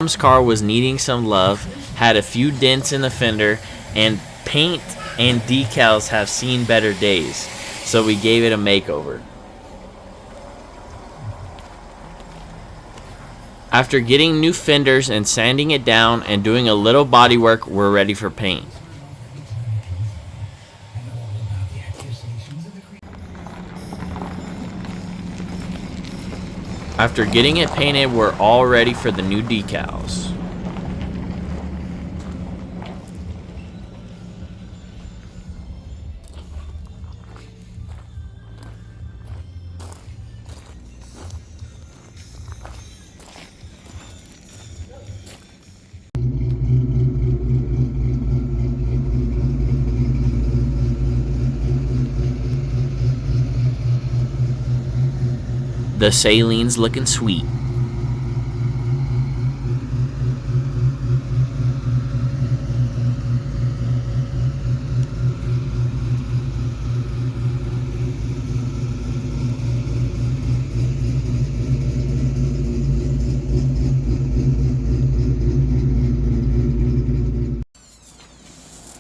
Mom's car was needing some love, had a few dents in the fender, and paint and decals have seen better days, so we gave it a makeover. After getting new fenders and sanding it down and doing a little body work, we're ready for paint. After getting it painted, we're all ready for the new decals. The Saleen's looking sweet.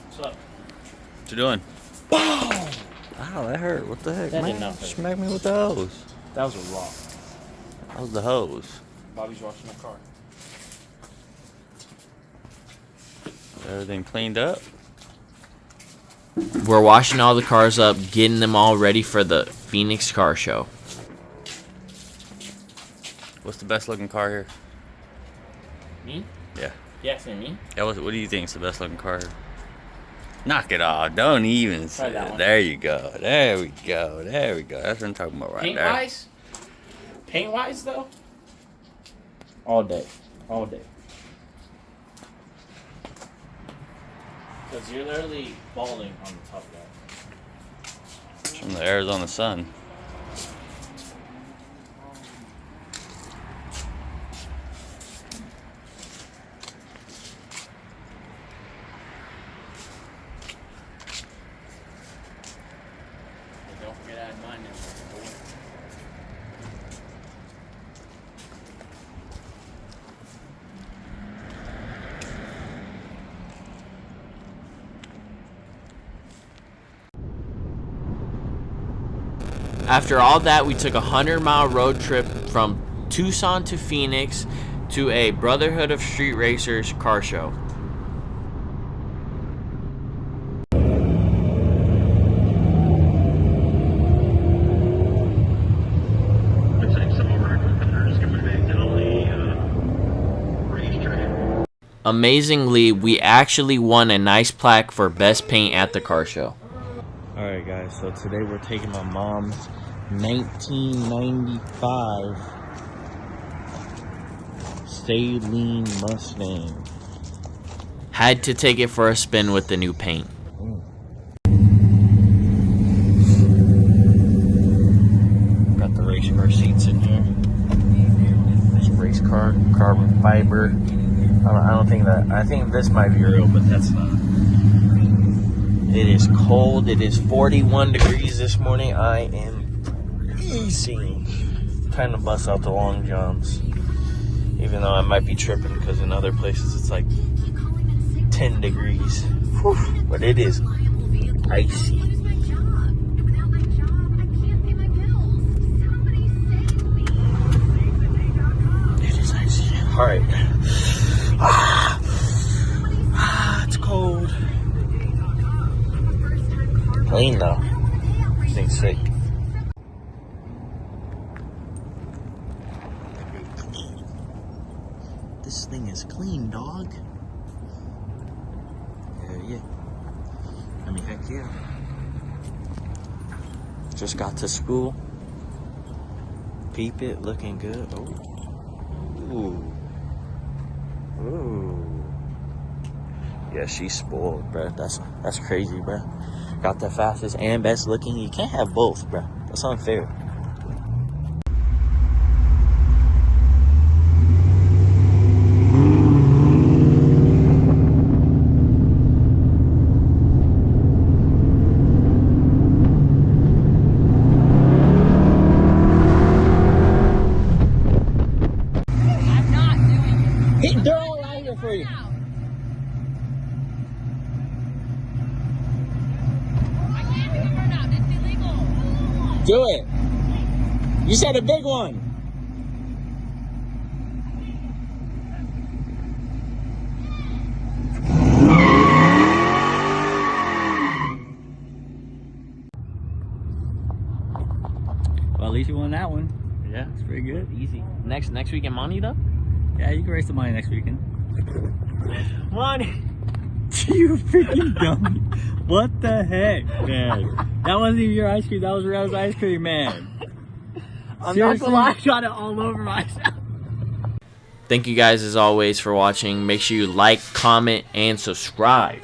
What's up? What you doing? Boom! Ow, that hurt. What the heck, That man? did not hurt. Smack me with the hose. That was a rock. That was the hose. Bobby's washing the car. Everything cleaned up? We're washing all the cars up, getting them all ready for the Phoenix car show. What's the best looking car here? Me? Yeah. You asking me? Yeah. What do you think is the best looking car here? Knock it off. Don't even say that it. one. There you go. There we go. There we go. That's what I'm talking about right there. Paint-wise? Paint-wise, though? All day. All day. Because you're literally balding on the top of that. From the Arizona sun. And don't forget to add mine in. After all that, we took a 100-mile road trip from Tucson to Phoenix to a Brotherhood of Street Racers car show. Amazingly, we actually won a nice plaque for best paint at the car show. Alright guys, so today we're taking my mom's 1995 Saleen Mustang. Had to take it for a spin with the new paint. Got the race car seats in here. This race car, carbon fiber. I don't think that, I think this might be real, but that's not. It is cold. It is 41 degrees this morning. I am easy. Trying to bust out the long johns. Even though I might be tripping because in other places it's like 10 degrees. Whew. But it is icy. It is icy. Alright. It's cold. Clean though. This thing's sick. This thing is clean, dog. Yeah. I mean, heck yeah. Just got to school. Peep it, looking good. Oh. Ooh. Ooh. Yeah, she's spoiled, bruh. That's crazy, bruh. Got the fastest and best looking. You can't have both, bruh. That's unfair. I'm not doing it. Hit dirt. it for you. Do it. You said a big one. Well, at least you won that one. Yeah, It's pretty good. easy. Next weekend, Monty though. Yeah, you can race the money next weekend. Monty. You freaking dummy. What the heck, man? That wasn't even your ice cream. That was Rose ice cream, man. I'm Seriously, not gonna lie. I got it all over myself. Thank you guys as always for watching. Make sure you like, comment, and subscribe.